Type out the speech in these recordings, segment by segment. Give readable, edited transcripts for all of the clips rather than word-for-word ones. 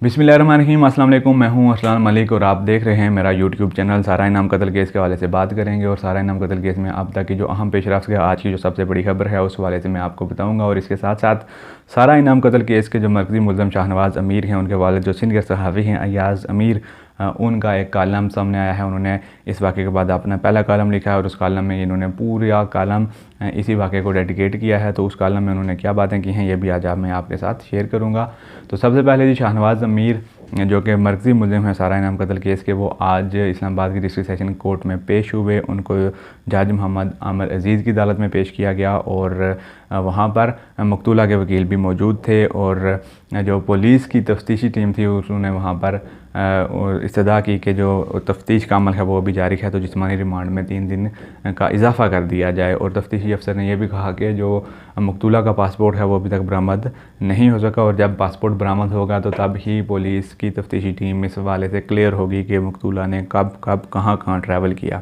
बिस्मिल्लाहिर्रहमानिर्रहीम, अस्सलाम वालेकुम। मैं हूं असलान मलिक और आप देख रहे हैं मेरा यूट्यूब चैनल। सारा इनाम कत्ल केस के हवाले से बात करेंगे और सारा इनाम कत्ल केस में अब तक की जो अहम पेशरफ्त है, आज की जो सबसे बड़ी खबर है उस हवाले से मैं आपको बताऊंगा। और इसके साथ साथ सारा इनाम कत्ल केस के जो मरकज़ी मुल्ज़िम शाहनवाज़ अमीर हैं, उनके वालिद जो सीनियर सहाफ़ी हैं अय्याज़ अमीर, उनका एक कालम सामने आया है। उन्होंने इस वाक़े के बाद अपना पहला कालम लिखा है और उस कालम में इन्होंने पूरा कालम इसी वाक़े को डेडिकेट किया है। तो उस कालम में उन्होंने क्या बातें की हैं ये भी आज मैं आपके साथ शेयर करूँगा। तो सबसे पहले जी, शाहनवाज़ अमीर जो कि मरकज़ी मुल्ज़िम हैं सारा इनाम कत्ल केस के, वो आज इस्लामाबाद की डिस्ट्रिक्ट सेशन कोर्ट में पेश हुए। उनको जज मोहम्मद आमिर अज़ीज़ की अदालत में पेश किया गया और वहाँ पर मकतूला के वकील भी मौजूद थे और जो पुलिस की तफ्तीशी टीम थी उन्होंने वहाँ पर इस्तदा की कि जो तफ्तीश का अमल है वो अभी जारी है, तो जिस्मानी रिमांड में 3 दिन का इजाफ़ा कर दिया जाए। और तफ्तीशी अफसर ने यह भी कहा कि जो मकतूला का पासपोर्ट है वो अभी तक बरामद नहीं हो सका और जब पासपोर्ट बरामद होगा तो तब ही पुलिस की तफ्तीशी टीम इस हवाले से क्लियर होगी कि मकतूला ने कब कब कहाँ ट्रैवल किया।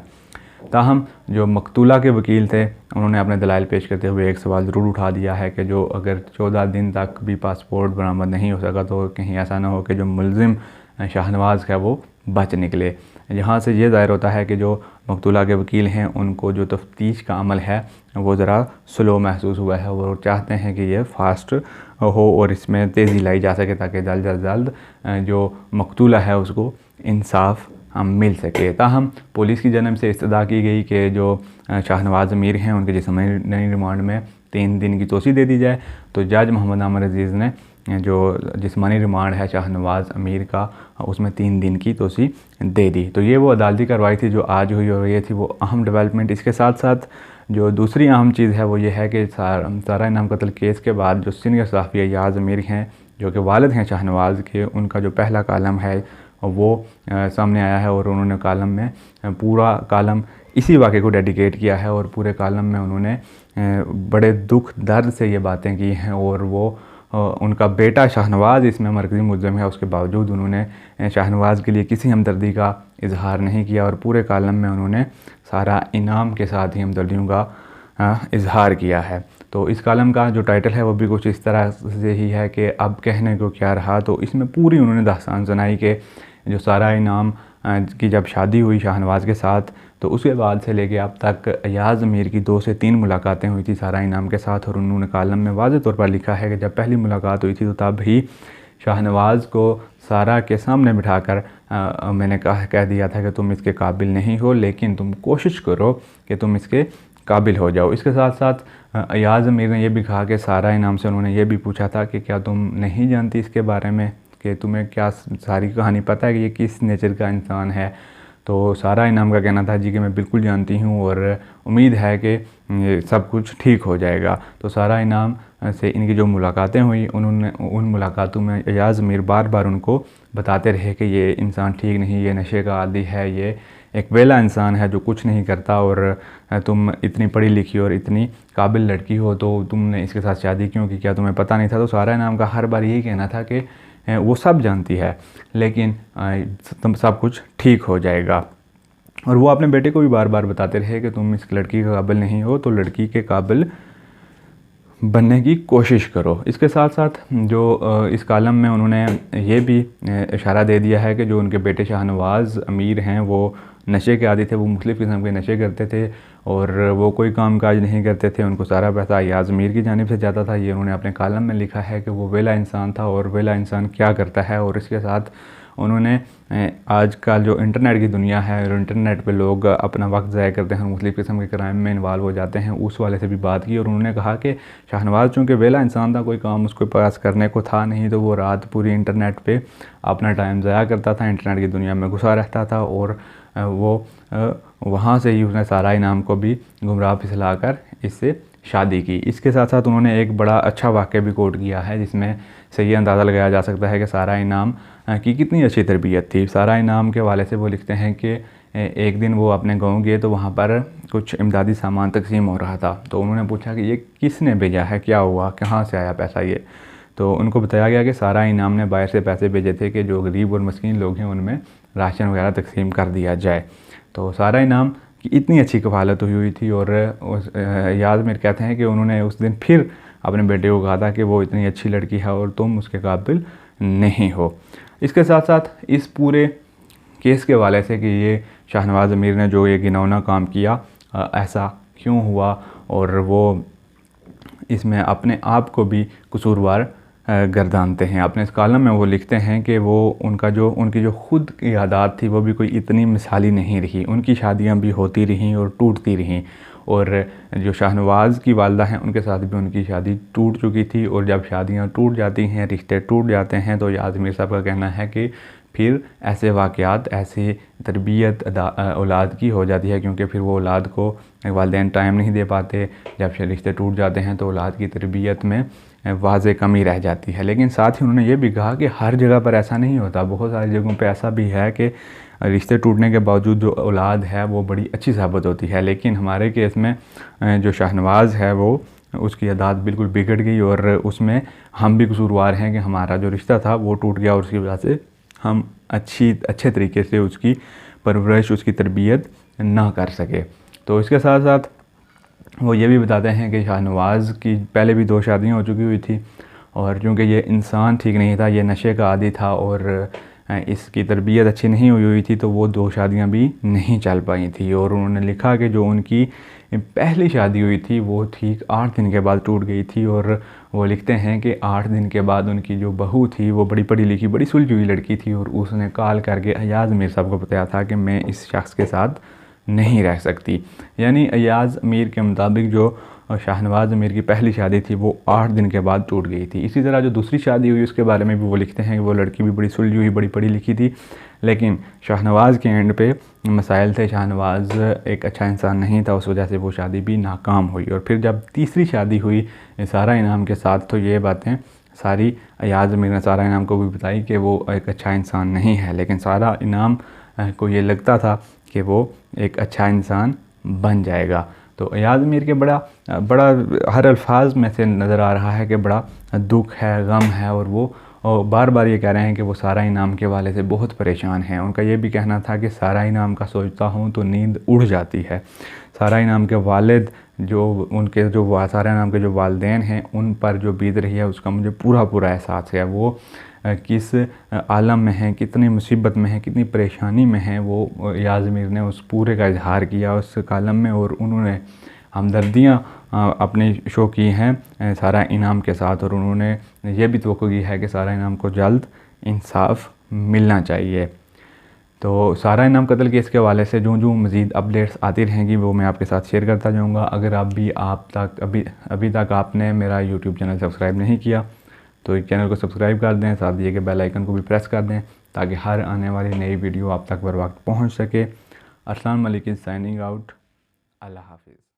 ताहम जो मकतूला के वकील थे उन्होंने अपने दलाइल पेश करते हुए एक सवाल ज़रूर उठा दिया है कि जो अगर 14 दिन तक भी पासपोर्ट बरामद नहीं हो सका तो कहीं ऐसा ना हो कि जो मुल्ज़िम शाहनवाज़ है वो बच निकले। यहाँ से ये ज़ाहिर होता है कि जो मकतूला के वकील हैं उनको जो तफ्तीश का अमल है वो ज़रा स्लो महसूस हुआ है। वो चाहते हैं कि ये फ़ास्ट हो और इसमें तेज़ी लाई जा सके ताकि जल्द अज जल्द जो मकतूला है उसको इंसाफ मिल सके। ताहम पुलिस की जानब से इस्तदा की गई कि जो शाहनवाज़ अमीर हैं उनके जिस्मानी रिमांड में 3 दिन की तोसी दे दी जाए। तो जज मोहम्मद आमिर अज़ीज़ ने जो जिस्मानी रिमांड है शाहनवाज़ अमीर का उसमें 3 दिन की तोसी दे दी। तो ये वो अदालती कार्रवाई थी जो आज हुई और ये थी वो अहम डेवलपमेंट। इसके साथ साथ जो दूसरी अहम चीज़ है वो ये है कि सारा इनाम कत्ल केस के बाद जो सीनियर सहाफ़ी अय्याज़ अमीर हैं जो कि वालिद हैं शाहनवाज़ के, उनका जो पहला कालम है वो सामने आया है और उन्होंने कालम में पूरा कालम इसी वाक़े को डेडिकेट किया है और पूरे कालम में उन्होंने बड़े दुख दर्द से ये बातें की हैं। और वो उनका बेटा शाहनवाज़ इसमें मरकज़ी मुल्ज़िम है, उसके बावजूद उन्होंने शाहनवाज़ के लिए किसी हमदर्दी का इजहार नहीं किया और पूरे कालम में उन्होंने सारा इनाम के साथ ही हमदर्दियों का इजहार किया है। तो इस कालम का जो टाइटल है वो भी कुछ इस तरह से ही है कि अब कहने को क्या रहा। तो इसमें पूरी उन्होंने दास्तान सुनाई कि जो सारा इनाम की जब शादी हुई शाहनवाज़ के साथ तो उसके बाद से लेके अब तक अय्याज़ अमीर की 2 से 3 मुलाकातें हुई थी सारा इनाम के साथ। और उन्होंने कालम में वाज़ेह तौर पर लिखा है कि जब पहली मुलाकात हुई थी तो तब ही शाहनवाज़ को सारा के सामने बिठाकर मैंने कह दिया था कि तुम इसके काबिल नहीं हो, लेकिन तुम कोशिश करो कि तुम इसके काबिल हो जाओ। इसके साथ साथ अय्याज़ अमीर ने यह भी कहा कि सारा इनाम से उन्होंने ये भी पूछा था कि क्या तुम नहीं जानती इसके बारे में, कि तुम्हें क्या सारी कहानी पता है कि ये किस नेचर का इंसान है। तो सारा इनाम का कहना था जी कि मैं बिल्कुल जानती हूँ और उम्मीद है कि ये सब कुछ ठीक हो जाएगा। तो सारा इनाम से इनकी जो मुलाकातें हुई उन्होंने उन मुलाकातों में अय्याज़ अमीर बार बार उनको बताते रहे कि ये इंसान ठीक नहीं, ये नशे का आदी है, ये एक वेला इंसान है जो कुछ नहीं करता और तुम इतनी पढ़ी लिखी और इतनी काबिल लड़की हो तो तुमने इसके साथ शादी क्यों की, क्या तुम्हें पता नहीं था। तो सारा इनाम का हर बार यही कहना था कि वो सब जानती है लेकिन तुम सब कुछ ठीक हो जाएगा। और वो अपने बेटे को भी बार बार बताते रहे कि तुम इस लड़की के काबिल नहीं हो तो लड़की के काबिल बनने की कोशिश करो। इसके साथ साथ जो इस कालम में उन्होंने ये भी इशारा दे दिया है कि जो उनके बेटे शाहनवाज़ अमीर हैं वो नशे के आदी थे, वो मुख्तलिफ़ किस्म के नशे करते थे और वो कोई काम काज नहीं करते थे, उनको सारा पैसा अय्याज़ अमीर की जानिब से जाता था। ये उन्होंने अपने कालम में लिखा है कि वो वेला इंसान था और वेला इंसान क्या करता है। और इसके साथ उन्होंने आजकल जो इंटरनेट की दुनिया है और इंटरनेट पे लोग अपना वक्त ज़ाया करते हैं, मुख्तलिफ़ किस्म के क्राइम में इन्वॉल्व हो जाते हैं, उस वाले से भी बात की। और उन्होंने कहा कि शाहनवाज़ चूँकि वेला इंसान था, कोई काम उसके पास करने को था नहीं, तो वो रात पूरी इंटरनेट पे अपना टाइम ज़ाया करता था, इंटरनेट की दुनिया में घुसा रहता था और वो वहाँ से ही उसने सारा इनाम को भी गुमराह फिसला कर इससे शादी की। इसके साथ साथ उन्होंने एक बड़ा अच्छा वाक़या भी कोट किया है जिसमें से ये अंदाज़ा लगाया जा सकता है कि सारा इनाम की कितनी अच्छी तरबियत थी। सारा इनाम के हवाले से वो लिखते हैं कि एक दिन वो अपने गाँव गए तो वहाँ पर कुछ इमदादी सामान तकसीम हो रहा था। तो उन्होंने पूछा कि ये किसने भेजा है, क्या हुआ, कहाँ से आया पैसा ये। तो उनको बताया गया कि सारा इनाम ने बाहर से पैसे भेजे थे कि जो गरीब और मस्कीन लोग हैं उनमें राशन वगैरह तकसीम कर दिया जाए। तो सारा इनाम की इतनी अच्छी कफ़ालत हुई थी और अय्याज़ अमीर कहते हैं कि उन्होंने उस दिन फिर अपने बेटे को कहा था कि वो इतनी अच्छी लड़की है और तुम उसके काबिल नहीं हो। इसके साथ साथ इस पूरे केस के हवाले से कि ये शाहनवाज़ अमीर ने जो ये घिनौना काम किया, ऐसा क्यों हुआ, और वो इसमें अपने आप को भी कसूरवार गर्दानते हैं। अपने इस कॉलम में वो लिखते हैं कि वो उनकी जो ख़ुद की आदत थी वो भी कोई इतनी मिसाली नहीं रही। उनकी शादियां भी होती रहीं और टूटती रहीं, और जो शाहनवाज़ की वालदा हैं उनके साथ भी उनकी शादी टूट चुकी थी। और जब शादियां टूट जाती हैं, रिश्ते टूट जाते हैं, तो याज़ मीर साहब का कहना है कि फिर ऐसे वाक़यात, ऐसी तरबियत औलाद की हो जाती है, क्योंकि फिर वो औलाद को वालिदैन टाइम नहीं दे पाते। जब रिश्ते टूट जाते हैं तो औलाद की तरबियत में वाज़े कमी रह जाती है। लेकिन साथ ही उन्होंने ये भी कहा कि हर जगह पर ऐसा नहीं होता, बहुत सारी जगहों पे ऐसा भी है कि रिश्ते टूटने के बावजूद जो औलाद है वो बड़ी अच्छी साबित होती है। लेकिन हमारे केस में जो शाहनवाज़ है वो उसकी आदत बिल्कुल बिगड़ गई, और उसमें हम भी कसूरवार हैं कि हमारा जो रिश्ता था वो टूट गया, और उसकी वजह से हम अच्छे तरीके से उसकी परवरिश, उसकी तरबियत ना कर सके। तो इसके साथ साथ वो ये भी बताते हैं कि शाहनवाज़ की पहले भी 2 शादियाँ हो चुकी हुई थी, और चूँकि ये इंसान ठीक नहीं था, ये नशे का आदी था और इसकी तरबियत अच्छी नहीं हुई थी, तो वो 2 शादियाँ भी नहीं चल पाई थी। और उन्होंने लिखा कि जो उनकी पहली शादी हुई थी वो ठीक 8 दिन के बाद टूट गई थी, और वो लिखते हैं कि 8 दिन के बाद उनकी जो बहू थी वो बड़ी पढ़ी लिखी, बड़ी सुलझी हुई लड़की थी, और उसने कॉल करके अयाज़ मीर साहब को बताया था कि मैं इस शख्स के साथ नहीं रह सकती। यानी अयाज़ अमीर के मुताबिक जो शाहनवाज़ अमीर की पहली शादी थी वो 8 दिन के बाद टूट गई थी। इसी तरह जो दूसरी शादी हुई उसके बारे में भी वो लिखते हैं कि वो लड़की भी बड़ी सुलझी हुई, बड़ी पढ़ी लिखी थी, लेकिन शाहनवाज़ के एंड पे मसाइल थे। शाहनवाज़ एक अच्छा इंसान नहीं था, उस वजह से वो शादी भी नाकाम हुई। और फिर जब तीसरी शादी हुई सारा इनाम के साथ, तो ये बातें सारी अयाज़ अमीर ने सारा इनाम को भी बताई कि वो एक अच्छा इंसान नहीं है, लेकिन सारा इनाम को ये लगता था कि वो एक अच्छा इंसान बन जाएगा। तो अयाज़ अमीर के बड़ा हर अल्फाज में से नज़र आ रहा है कि बड़ा दुख है, गम है, और वो बार बार ये कह रहे हैं कि वो सारा इनाम के वाले से बहुत परेशान हैं। उनका ये भी कहना था कि सारा इनाम का सोचता हूँ तो नींद उड़ जाती है। सारा इनाम के वालिद सारा इनाम के जो वालिदैन हैं उन पर जो बीत रही है उसका मुझे पूरा एहसास है। वो किस आलम में हैं, कितनी मुसीबत में हैं, कितनी परेशानी में हैं, वो अयाज़ अमीर ने उस पूरे का इजहार किया उस कालम में, और उन्होंने हमदर्दियाँ अपनी शो की हैं सारा इनाम के साथ, और उन्होंने ये भी तवक्को की है कि सारा इनाम को जल्द इंसाफ मिलना चाहिए। तो सारा इनाम कत्ल केस के हवाले से जो मज़ीद अपडेट्स आती रहेंगी वो मैं आपके साथ शेयर करता जाऊँगा। अगर अभी तक आपने मेरा यूट्यूब चैनल सब्सक्राइब नहीं किया तो इस चैनल को सब्सक्राइब कर दें, साथ दिए गए बेल आइकन को भी प्रेस कर दें ताकि हर आने वाली नई वीडियो आप तक बर वक्त पहुँच सके। Arsalan Malik signing out. अल्लाह हाफिज़।